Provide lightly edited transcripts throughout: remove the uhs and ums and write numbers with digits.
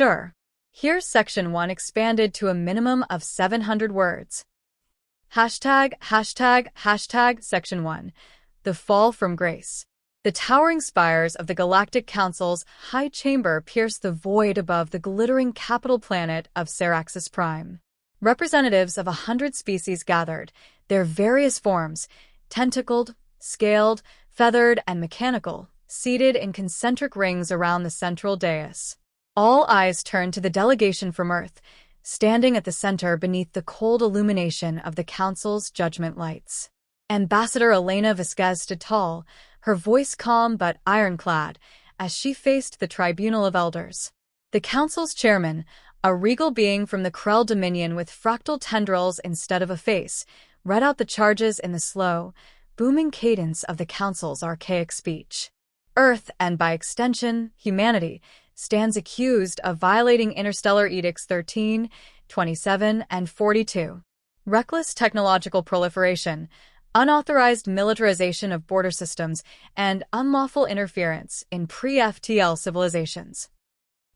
Sure. Here's Section 1 expanded to a minimum of 700 words. Hashtag Section 1. The Fall from Grace. The towering spires of the Galactic Council's high chamber pierce the void above the glittering capital planet of Seraxis Prime. Representatives of 100 species gathered, their various forms, tentacled, scaled, feathered, and mechanical, seated in concentric rings around the central dais. All eyes turned to the delegation from Earth, standing at the center beneath the cold illumination of the Council's judgment lights. Ambassador Elena Vasquez stood tall, her voice calm but ironclad, as she faced the tribunal of elders. The Council's chairman, a regal being from the Krell Dominion with fractal tendrils instead of a face, read out the charges in the slow, booming cadence of the Council's archaic speech. Earth, and by extension, humanity, stands accused of violating Interstellar Edicts 13, 27, and 42. Reckless technological proliferation, unauthorized militarization of border systems, and unlawful interference in pre-FTL civilizations.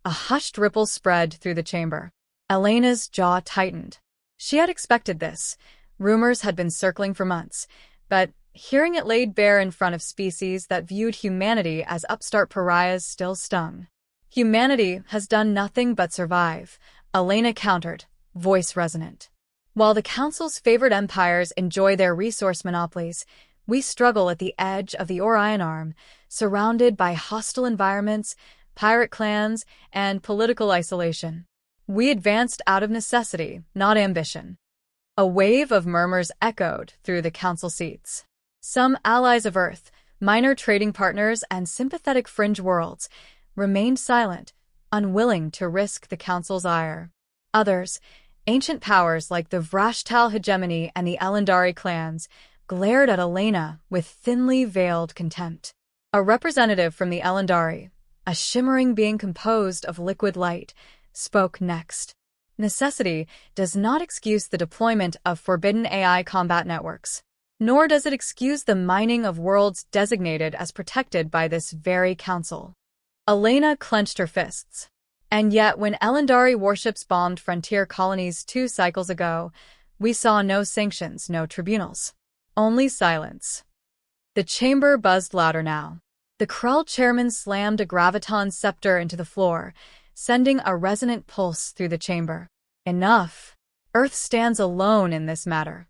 A hushed ripple spread through the chamber. Elena's jaw tightened. She had expected this. Rumors had been circling for months, but hearing it laid bare in front of species that viewed humanity as upstart pariahs still stung. Humanity has done nothing but survive, Elena countered, voice resonant. While the Council's favored empires enjoy their resource monopolies, we struggle at the edge of the Orion Arm, surrounded by hostile environments, pirate clans, and political isolation. We advanced out of necessity, not ambition. A wave of murmurs echoed through the Council seats. Some allies of Earth, minor trading partners, and sympathetic fringe worlds remained silent, unwilling to risk the Council's ire. Others, ancient powers like the Vrashtal hegemony and the Elendari clans, glared at Elena with thinly veiled contempt. A representative from the Elendari, a shimmering being composed of liquid light, spoke next. Necessity does not excuse the deployment of forbidden AI combat networks, nor does it excuse the mining of worlds designated as protected by this very council. Elena clenched her fists. And yet, when Elendari warships bombed frontier colonies 2 cycles ago, we saw no sanctions, no tribunals. Only silence. The chamber buzzed louder now. The Krell chairman slammed a graviton scepter into the floor, sending a resonant pulse through the chamber. Enough. Earth stands alone in this matter.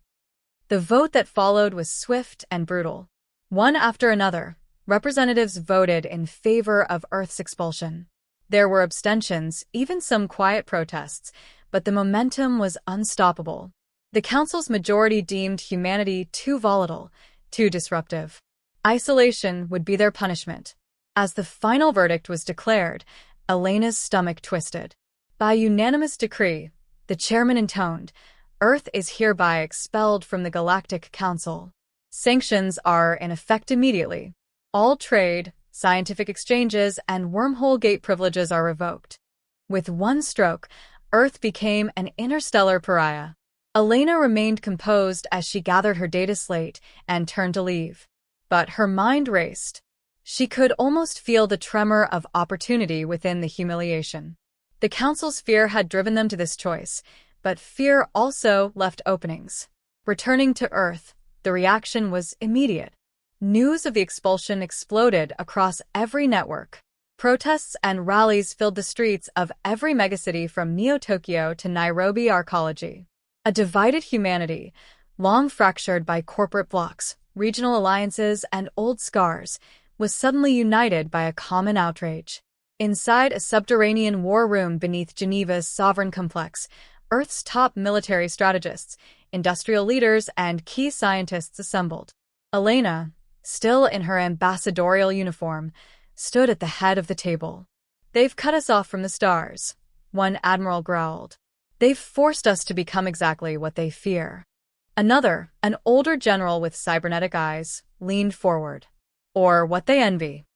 The vote that followed was swift and brutal. One after another, representatives voted in favor of Earth's expulsion. There were abstentions, even some quiet protests, but the momentum was unstoppable. The Council's majority deemed humanity too volatile, too disruptive. Isolation would be their punishment. As the final verdict was declared, Elena's stomach twisted. By unanimous decree, the chairman intoned, Earth is hereby expelled from the Galactic Council. Sanctions are in effect immediately. All trade, scientific exchanges, and wormhole gate privileges are revoked. With one stroke, Earth became an interstellar pariah. Elena remained composed as she gathered her data slate and turned to leave. But her mind raced. She could almost feel the tremor of opportunity within the humiliation. The Council's fear had driven them to this choice, but fear also left openings. Returning to Earth, the reaction was immediate. News of the expulsion exploded across every network. Protests and rallies filled the streets of every megacity from Neo-Tokyo to Nairobi Arcology. A divided humanity, long fractured by corporate blocs, regional alliances, and old scars, was suddenly united by a common outrage. Inside a subterranean war room beneath Geneva's sovereign complex, Earth's top military strategists, industrial leaders, and key scientists assembled. Elena, still in her ambassadorial uniform, stood at the head of the table. "They've cut us off from the stars," one admiral growled. "They've forced us to become exactly what they fear." Another, an older general with cybernetic eyes, leaned forward. "Or what they envy."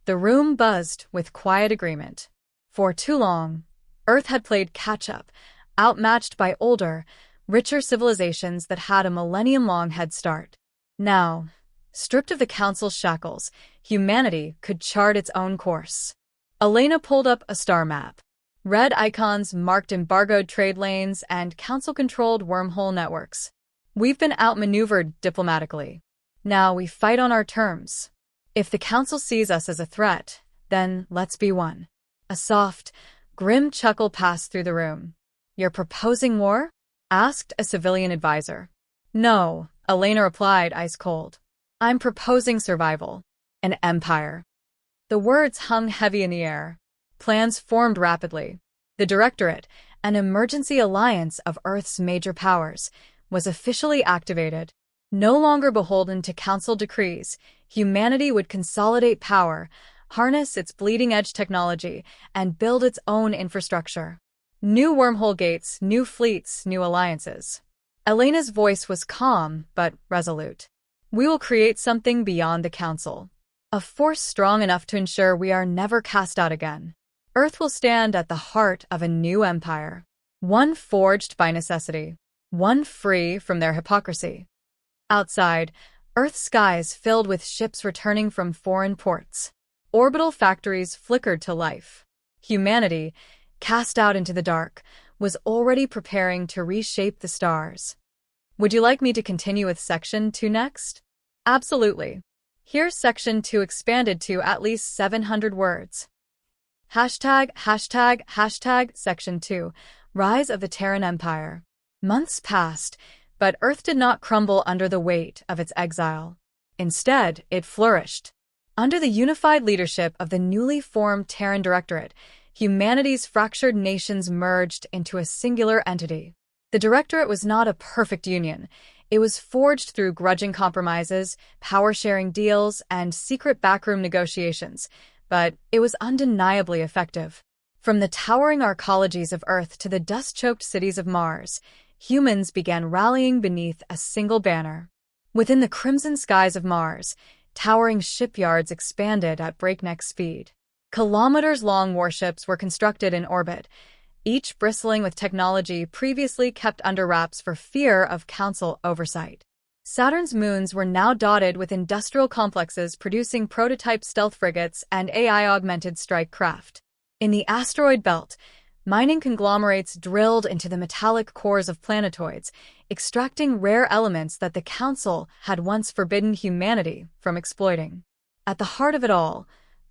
The room buzzed with quiet agreement. For too long, Earth had played catch-up, outmatched by older, richer civilizations that had a millennium-long head start. Now, stripped of the Council's shackles, humanity could chart its own course. Elena pulled up a star map. Red icons marked embargoed trade lanes and council-controlled wormhole networks. We've been outmaneuvered diplomatically. Now we fight on our terms. If the council sees us as a threat, then let's be one. A soft, grim chuckle passed through the room. You're proposing war? Asked a civilian advisor. No, Elena replied ice cold. I'm proposing survival. An empire. The words hung heavy in the air. Plans formed rapidly. The Directorate, an emergency alliance of Earth's major powers, was officially activated. No longer beholden to council decrees, humanity would consolidate power, harness its bleeding-edge technology, and build its own infrastructure. New wormhole gates, new fleets, new alliances. Elena's voice was calm but resolute. We will create something beyond the council. A force strong enough to ensure we are never cast out again. Earth will stand at the heart of a new empire. One forged by necessity. One free from their hypocrisy. Outside, Earth's skies filled with ships returning from foreign ports. Orbital factories flickered to life. Humanity, cast out into the dark, was already preparing to reshape the stars. Would you like me to continue with Section 2 next? Absolutely. Here's Section 2 expanded to at least 700 words. Section 2, Rise of the Terran Empire. Months passed, but Earth did not crumble under the weight of its exile. Instead, it flourished. Under the unified leadership of the newly formed Terran Directorate, humanity's fractured nations merged into a singular entity. The Directorate was not a perfect union. It was forged through grudging compromises, power-sharing deals, and secret backroom negotiations, but it was undeniably effective. From the towering arcologies of Earth to the dust-choked cities of Mars, humans began rallying beneath a single banner. Within the crimson skies of Mars, towering shipyards expanded at breakneck speed. Kilometers-long warships were constructed in orbit, each bristling with technology previously kept under wraps for fear of council oversight. Saturn's moons were now dotted with industrial complexes producing prototype stealth frigates and AI-augmented strike craft. In the asteroid belt, mining conglomerates drilled into the metallic cores of planetoids, extracting rare elements that the Council had once forbidden humanity from exploiting. At the heart of it all,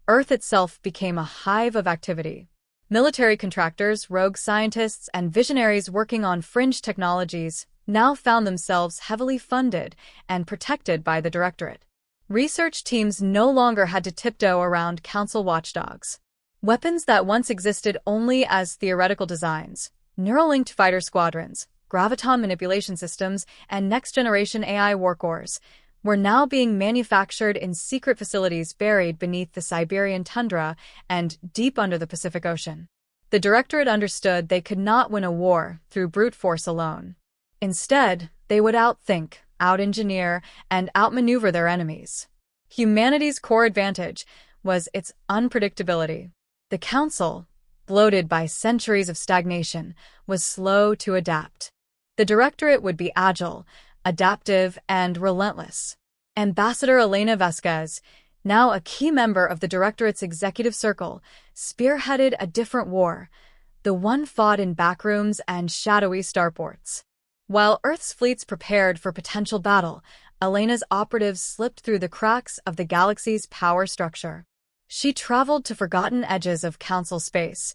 Earth itself became a hive of activity. Military contractors, rogue scientists, and visionaries working on fringe technologies now found themselves heavily funded and protected by the Directorate. Research teams no longer had to tiptoe around Council watchdogs. Weapons that once existed only as theoretical designs, neural-linked fighter squadrons, graviton manipulation systems, and next-generation AI warcores, were now being manufactured in secret facilities buried beneath the Siberian tundra and deep under the Pacific Ocean. The Directorate understood they could not win a war through brute force alone. Instead, they would outthink, out-engineer, and outmaneuver their enemies. Humanity's core advantage was its unpredictability. The Council, bloated by centuries of stagnation, was slow to adapt. The Directorate would be agile, adaptive, and relentless. Ambassador Elena Vasquez, now a key member of the Directorate's executive circle, spearheaded a different war, the one fought in backrooms and shadowy starports. While Earth's fleets prepared for potential battle, Elena's operatives slipped through the cracks of the galaxy's power structure. She traveled to forgotten edges of Council space,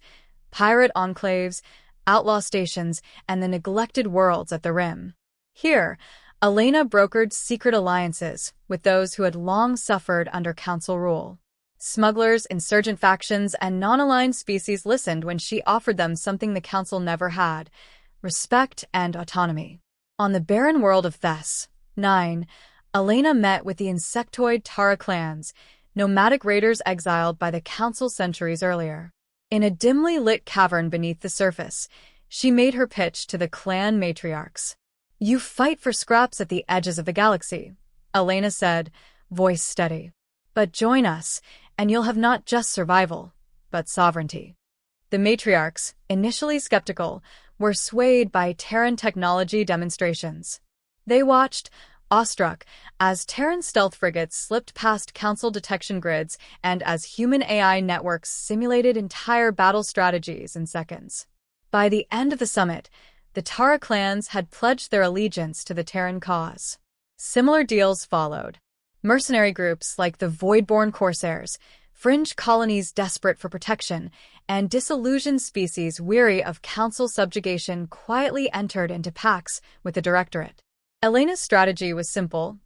pirate enclaves, outlaw stations, and the neglected worlds at the rim. Here, Elena brokered secret alliances with those who had long suffered under Council rule. Smugglers, insurgent factions, and non-aligned species listened when she offered them something the Council never had: respect and autonomy. On the barren world of Thess, 9, Elena met with the insectoid Tara clans, nomadic raiders exiled by the Council centuries earlier. In a dimly lit cavern beneath the surface, she made her pitch to the clan matriarchs. "You fight for scraps at the edges of the galaxy," Elena said, voice steady. "But join us, and you'll have not just survival, but sovereignty." The matriarchs, initially skeptical, were swayed by Terran technology demonstrations. They watched, awestruck as Terran stealth frigates slipped past Council detection grids and as human AI networks simulated entire battle strategies in seconds. By the end of the summit, the Tara clans had pledged their allegiance to the Terran cause. Similar deals followed. Mercenary groups like the Voidborn Corsairs, fringe colonies desperate for protection, and disillusioned species weary of Council subjugation quietly entered into pacts with the Directorate. Elena's strategy was simple: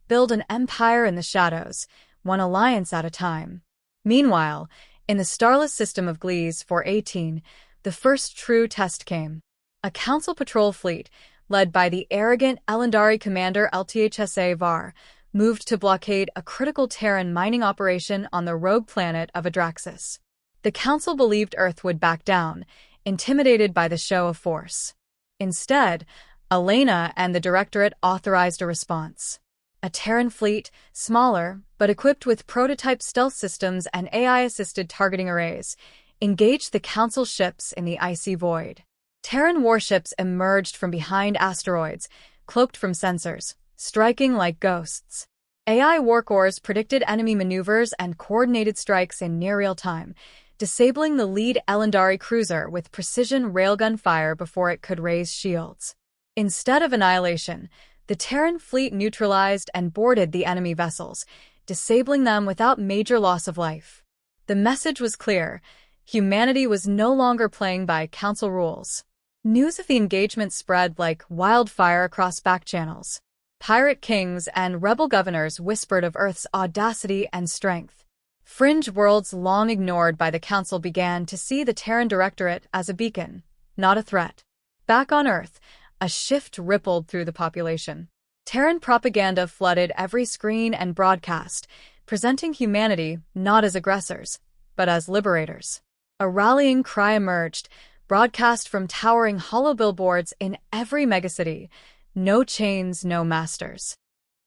build an empire in the shadows, one alliance at a time. Meanwhile, in the starless system of Gliese 418, the first true test came. A Council patrol fleet, led by the arrogant Elendari commander LTHSA Var, moved to blockade a critical Terran mining operation on the rogue planet of Adraxis. The Council believed Earth would back down, intimidated by the show of force. Instead, Elena and the Directorate authorized a response. A Terran fleet, smaller, but equipped with prototype stealth systems and AI-assisted targeting arrays, engaged the Council ships in the icy void. Terran warships emerged from behind asteroids, cloaked from sensors, striking like ghosts. AI warcores predicted enemy maneuvers and coordinated strikes in near real time, disabling the lead Elendari cruiser with precision railgun fire before it could raise shields. Instead of annihilation, the Terran fleet neutralized and boarded the enemy vessels, disabling them without major loss of life. The message was clear: humanity was no longer playing by Council rules. News of the engagement spread like wildfire across backchannels. Pirate kings and rebel governors whispered of Earth's audacity and strength. Fringe worlds long ignored by the Council began to see the Terran Directorate as a beacon, not a threat. Back on Earth, a shift rippled through the population. Terran propaganda flooded every screen and broadcast, presenting humanity not as aggressors, but as liberators. A rallying cry emerged, broadcast from towering hollow billboards in every megacity: no chains, no masters.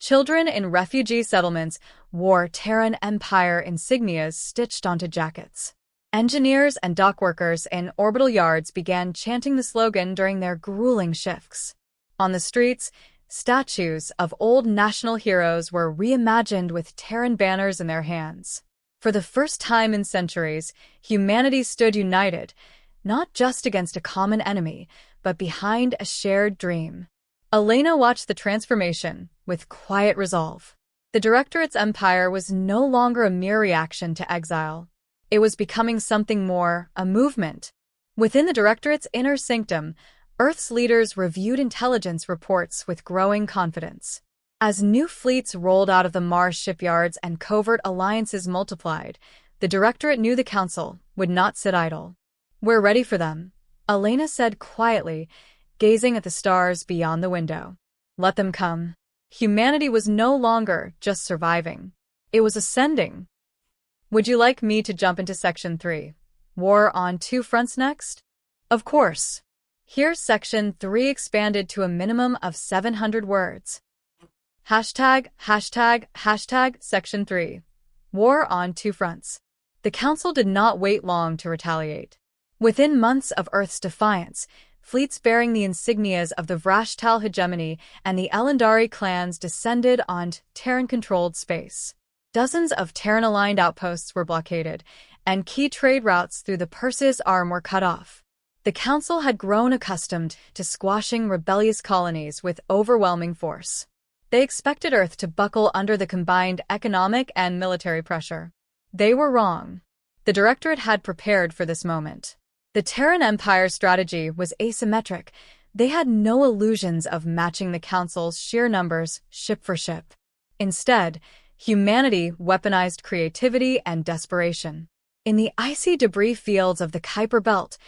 Children in refugee settlements wore Terran Empire insignias stitched onto jackets. Engineers and dockworkers in orbital yards began chanting the slogan during their grueling shifts. On the streets, statues of old national heroes were reimagined with Terran banners in their hands. For the first time in centuries, humanity stood united, not just against a common enemy, but behind a shared dream. Elena watched the transformation with quiet resolve. The Directorate's empire was no longer a mere reaction to exile. It was becoming something more, a movement. Within the Directorate's inner sanctum, Earth's leaders reviewed intelligence reports with growing confidence. As new fleets rolled out of the Mars shipyards and covert alliances multiplied, the Directorate knew the Council would not sit idle. "We're ready for them," Elena said quietly, gazing at the stars beyond the window. "Let them come." Humanity was no longer just surviving. It was ascending. Would you like me to jump into Section 3? War on Two Fronts next? Of course. Here's Section 3 expanded to a minimum of 700 words. Hashtag Section 3. War on Two Fronts. The Council did not wait long to retaliate. Within months of Earth's defiance, fleets bearing the insignias of the Vrashtal hegemony and the Elendari clans descended on Terran-controlled space. Dozens of Terran-aligned outposts were blockaded, and key trade routes through the Perseus Arm were cut off. The Council had grown accustomed to squashing rebellious colonies with overwhelming force. They expected Earth to buckle under the combined economic and military pressure. They were wrong. The Directorate had prepared for this moment. The Terran Empire strategy was asymmetric. They had no illusions of matching the Council's sheer numbers, ship for ship. Instead, humanity weaponized creativity and desperation. In the icy debris fields of the Kuiper Belt,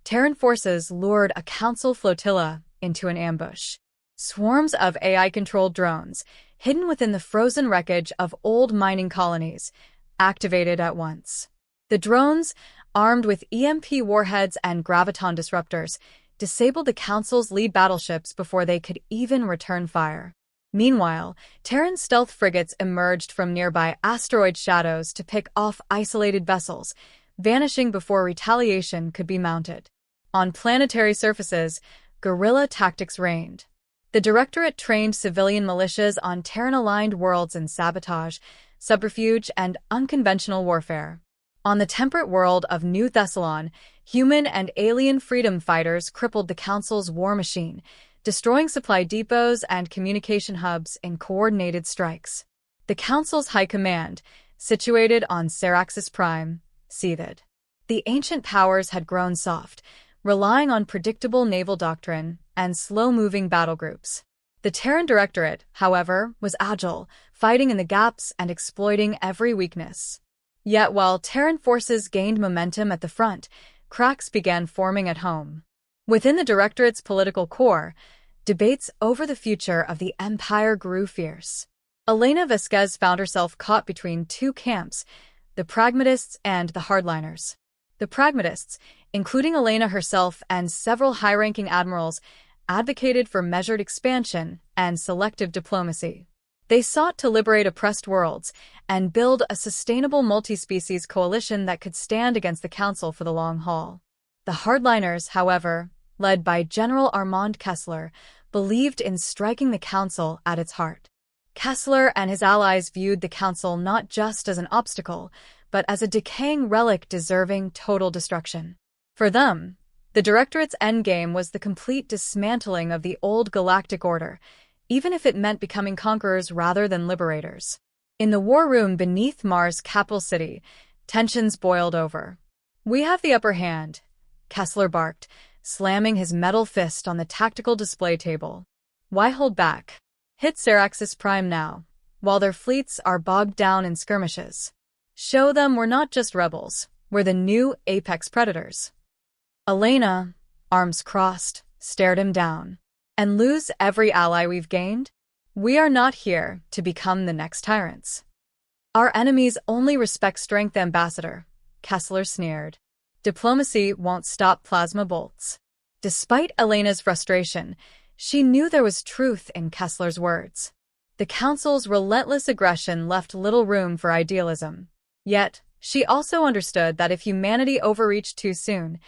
Terran forces lured a Council flotilla into an ambush. Swarms of AI-controlled drones, hidden within the frozen wreckage of old mining colonies, activated at once. The drones, armed with EMP warheads and graviton disruptors, disabled the Council's lead battleships before they could even return fire. Meanwhile, Terran stealth frigates emerged from nearby asteroid shadows to pick off isolated vessels, vanishing before retaliation could be mounted. On planetary surfaces, guerrilla tactics reigned. The Directorate trained civilian militias on Terran-aligned worlds in sabotage, subterfuge, and unconventional warfare. On the temperate world of New Thessalon, human and alien freedom fighters crippled the Council's war machine, destroying supply depots and communication hubs in coordinated strikes. The Council's high command, situated on Seraxis Prime, seethed. The ancient powers had grown soft, relying on predictable naval doctrine and slow-moving battle groups. The Terran Directorate, however, was agile, fighting in the gaps and exploiting every weakness. Yet while Terran forces gained momentum at the front, cracks began forming at home. Within the Directorate's political core, debates over the future of the Empire grew fierce. Elena Vasquez found herself caught between two camps, the pragmatists and the hardliners. The pragmatists, including Elena herself and several high-ranking admirals, advocated for measured expansion and selective diplomacy. They sought to liberate oppressed worlds and build a sustainable multi-species coalition that could stand against the Council for the long haul. The hardliners, however, led by General Armand Kessler, believed in striking the Council at its heart. Kessler and his allies viewed the Council not just as an obstacle, but as a decaying relic deserving total destruction. For them, the Directorate's endgame was the complete dismantling of the old galactic order, even if it meant becoming conquerors rather than liberators. In the war room beneath Mars' capital city, tensions boiled over. "We have the upper hand," Kessler barked, slamming his metal fist on the tactical display table. "Why hold back? Hit Seraxis Prime now, while their fleets are bogged down in skirmishes. Show them we're not just rebels, we're the new apex predators." Elena, arms crossed, stared him down. "And lose every ally we've gained? We are not here to become the next tyrants. Our enemies only respect strength, Ambassador," Kessler sneered. "Diplomacy won't stop plasma bolts." Despite Elena's frustration, she knew there was truth in Kessler's words. The Council's relentless aggression left little room for idealism. Yet, she also understood that if humanity overreached too soon,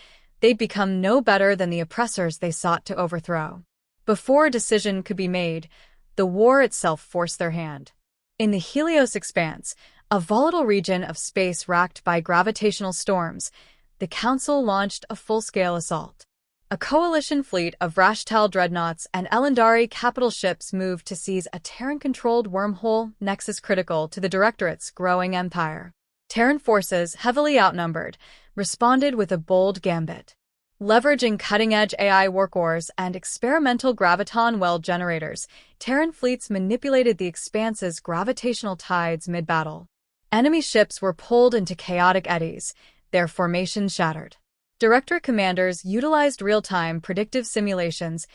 they'd become no better than the oppressors they sought to overthrow. Before a decision could be made, the war itself forced their hand. In the Helios Expanse, a volatile region of space racked by gravitational storms, the Council launched a full-scale assault. A coalition fleet of Rashtal dreadnoughts and Elendari capital ships moved to seize a Terran-controlled wormhole nexus critical to the Directorate's growing empire. Terran forces, heavily outnumbered, responded with a bold gambit. Leveraging cutting-edge AI workcores and experimental graviton well generators, Terran fleets manipulated the Expanse's gravitational tides mid-battle. Enemy ships were pulled into chaotic eddies, their formations shattered. Directorate commanders utilized real-time predictive simulations,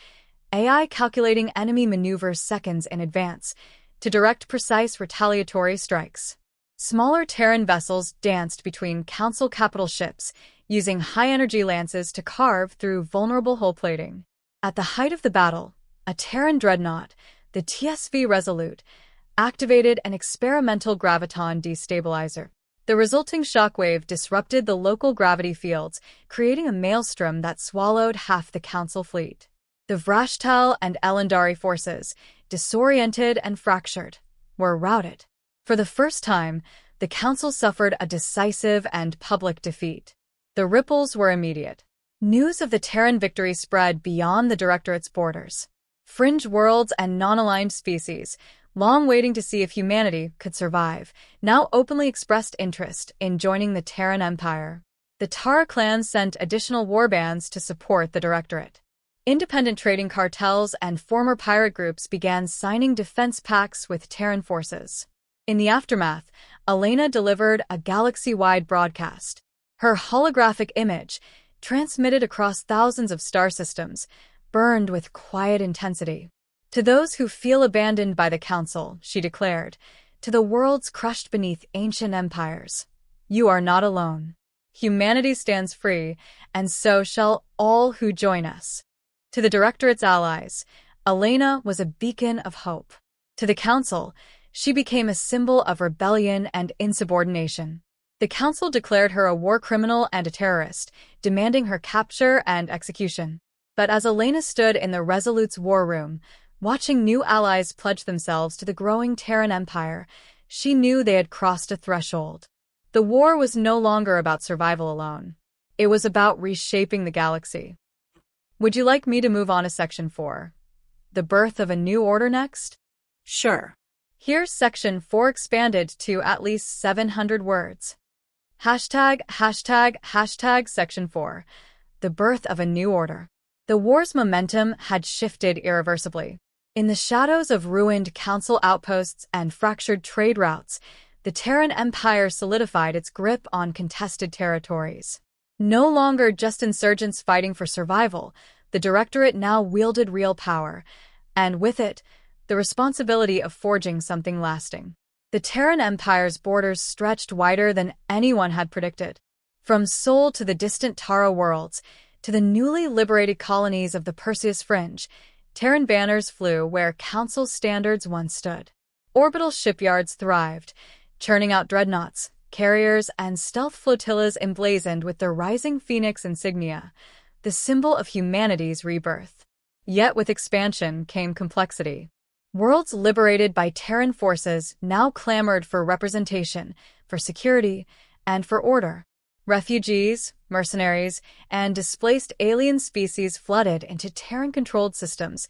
AI calculating enemy maneuvers seconds in advance, to direct precise retaliatory strikes. Smaller Terran vessels danced between Council capital ships, using high-energy lances to carve through vulnerable hull plating. At the height of the battle, a Terran dreadnought, the TSV Resolute, activated an experimental graviton destabilizer. The resulting shockwave disrupted the local gravity fields, creating a maelstrom that swallowed half the Council fleet. The Vrashtal and Elendari forces, disoriented and fractured, were routed. For the first time, the Council suffered a decisive and public defeat. The ripples were immediate. News of the Terran victory spread beyond the Directorate's borders. Fringe worlds and non-aligned species, long waiting to see if humanity could survive, now openly expressed interest in joining the Terran Empire. The Tara clan sent additional warbands to support the Directorate. Independent trading cartels and former pirate groups began signing defense pacts with Terran forces. In the aftermath, Elena delivered a galaxy-wide broadcast. Her holographic image, transmitted across thousands of star systems, burned with quiet intensity. "To those who feel abandoned by the Council," she declared, "to the worlds crushed beneath ancient empires, you are not alone. Humanity stands free, and so shall all who join us." To the Directorate's allies, Elena was a beacon of hope. To the Council, she became a symbol of rebellion and insubordination. The Council declared her a war criminal and a terrorist, demanding her capture and execution. But as Elena stood in the Resolute's war room, Watching new allies pledge themselves to the growing Terran Empire, she knew they had crossed a threshold. The war was no longer about survival alone. It was about reshaping the galaxy. Would you like me to move on to Section 4? The birth of a new order next? Sure. Here's Section 4 expanded to at least 700 words. Hashtag Section 4. The birth of a new order. The war's momentum had shifted irreversibly. In the shadows of ruined council outposts and fractured trade routes, the Terran Empire solidified its grip on contested territories. No longer just insurgents fighting for survival, the Directorate now wielded real power, and with it, the responsibility of forging something lasting. The Terran Empire's borders stretched wider than anyone had predicted. From Sol to the distant Tara worlds, to the newly liberated colonies of the Perseus Fringe, Terran banners flew where Council standards once stood. Orbital shipyards thrived, churning out dreadnoughts, carriers, and stealth flotillas emblazoned with the rising Phoenix insignia, the symbol of humanity's rebirth. Yet with expansion came complexity. Worlds liberated by Terran forces now clamored for representation, for security, and for order. Refugees, mercenaries, and displaced alien species flooded into Terran-controlled systems,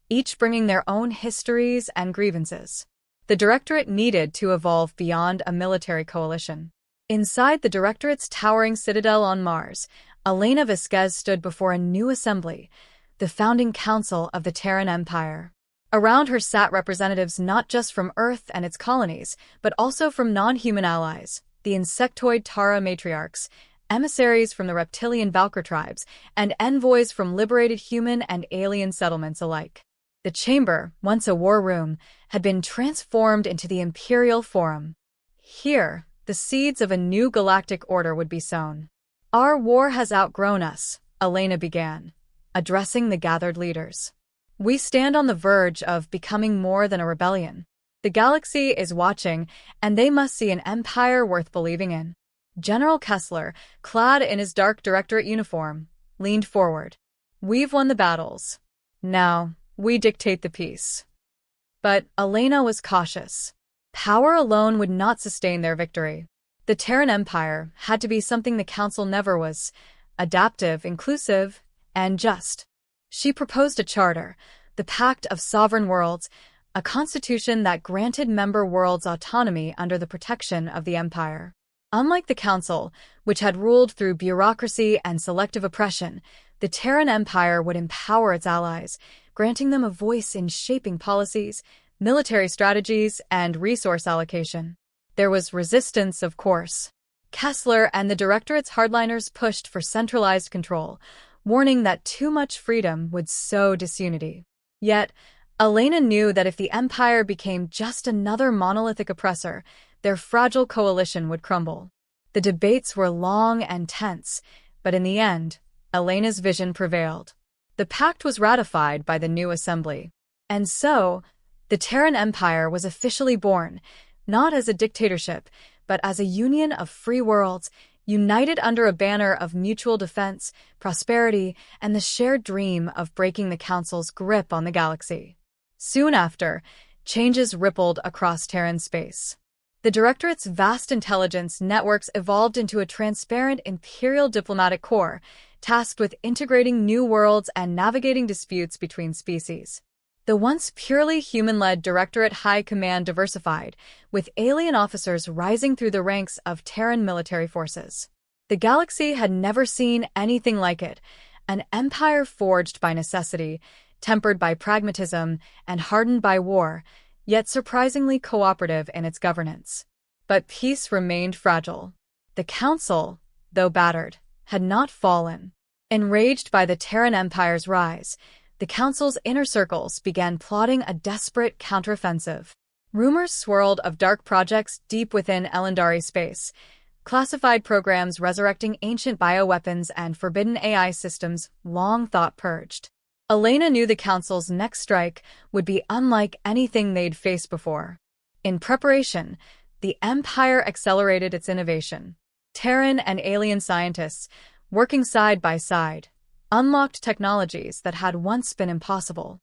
each bringing their own histories and grievances. The Directorate needed to evolve beyond a military coalition. Inside the Directorate's towering citadel on Mars, Elena Vasquez stood before a new assembly, the founding council of the Terran Empire. Around her sat representatives not just from Earth and its colonies, but also from non-human allies, the insectoid Tara matriarchs, emissaries from the reptilian Valkyr tribes, and envoys from liberated human and alien settlements alike. The chamber, once a war room, had been transformed into the Imperial Forum. Here, the seeds of a new galactic order would be sown. Our war has outgrown us, Elena began, addressing the gathered leaders. We stand on the verge of becoming more than a rebellion. The galaxy is watching, and they must see an empire worth believing in. General Kessler, clad in his dark Directorate uniform, leaned forward. We've won the battles. Now, we dictate the peace. But Elena was cautious. Power alone would not sustain their victory. The Terran Empire had to be something the Council never was: adaptive, inclusive, and just. She proposed a charter, the Pact of Sovereign Worlds, a constitution that granted member worlds autonomy under the protection of the Empire. Unlike the Council, which had ruled through bureaucracy and selective oppression, the Terran Empire would empower its allies, granting them a voice in shaping policies, military strategies, and resource allocation. There was resistance, of course. Kessler and the Directorate's hardliners pushed for centralized control, warning that too much freedom would sow disunity. Yet, Elena knew that if the Empire became just another monolithic oppressor, their fragile coalition would crumble. The debates were long and tense, but in the end, Elena's vision prevailed. The pact was ratified by the new assembly. And so, the Terran Empire was officially born, not as a dictatorship, but as a union of free worlds, united under a banner of mutual defense, prosperity, and the shared dream of breaking the Council's grip on the galaxy. Soon after, changes rippled across Terran space. The Directorate's vast intelligence networks evolved into a transparent Imperial diplomatic corps, tasked with integrating new worlds and navigating disputes between species. The once purely human-led Directorate High Command diversified, with alien officers rising through the ranks of Terran military forces. The galaxy had never seen anything like it, an empire forged by necessity, tempered by pragmatism, and hardened by war, yet surprisingly cooperative in its governance. But peace remained fragile. The Council, though battered, had not fallen. Enraged by the Terran Empire's rise, the Council's inner circles began plotting a desperate counteroffensive. Rumors swirled of dark projects deep within Elendari space, classified programs resurrecting ancient bioweapons and forbidden AI systems long thought purged. Elena knew the Council's next strike would be unlike anything they'd faced before. In preparation, the Empire accelerated its innovation. Terran and alien scientists, working side by side, unlocked technologies that had once been impossible.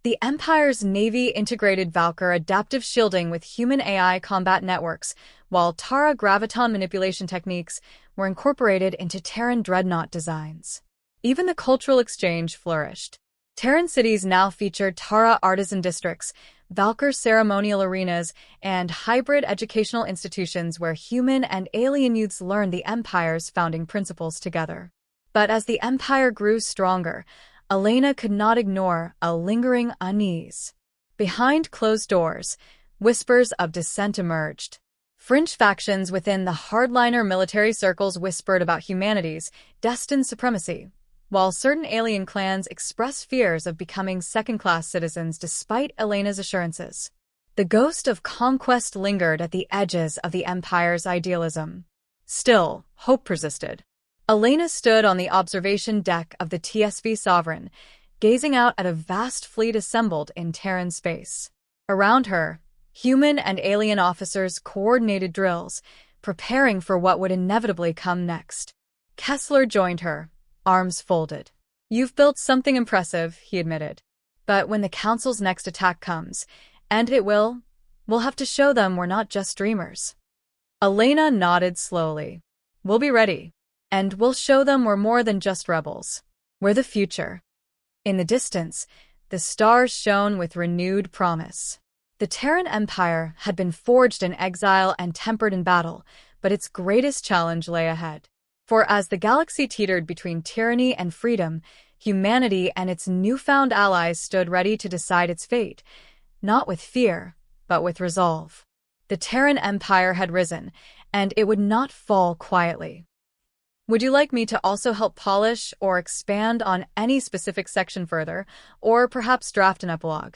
The Empire's Navy integrated Valkyr adaptive shielding with human AI combat networks, while Tara graviton manipulation techniques were incorporated into Terran dreadnought designs. Even the cultural exchange flourished. Terran cities now featured Tara artisan districts, Valkyr ceremonial arenas, and hybrid educational institutions where human and alien youths learned the Empire's founding principles together. But as the Empire grew stronger, Elena could not ignore a lingering unease. Behind closed doors, whispers of dissent emerged. Fringe factions within the hardliner military circles whispered about humanity's destined supremacy, while certain alien clans expressed fears of becoming second-class citizens despite Elena's assurances. The ghost of conquest lingered at the edges of the Empire's idealism. Still, hope persisted. Elena stood on the observation deck of the TSV Sovereign, gazing out at a vast fleet assembled in Terran space. Around her, human and alien officers coordinated drills, preparing for what would inevitably come next. Kessler joined her, arms folded. "You've built something impressive," he admitted. "But when the Council's next attack comes, and it will, we'll have to show them we're not just dreamers." Elena nodded slowly. "We'll be ready. And we'll show them we're more than just rebels. We're the future." In the distance, the stars shone with renewed promise. The Terran Empire had been forged in exile and tempered in battle, but its greatest challenge lay ahead. For as the galaxy teetered between tyranny and freedom, humanity and its newfound allies stood ready to decide its fate, not with fear, but with resolve. The Terran Empire had risen, and it would not fall quietly. Would you like me to also help polish or expand on any specific section further, or perhaps draft an epilogue?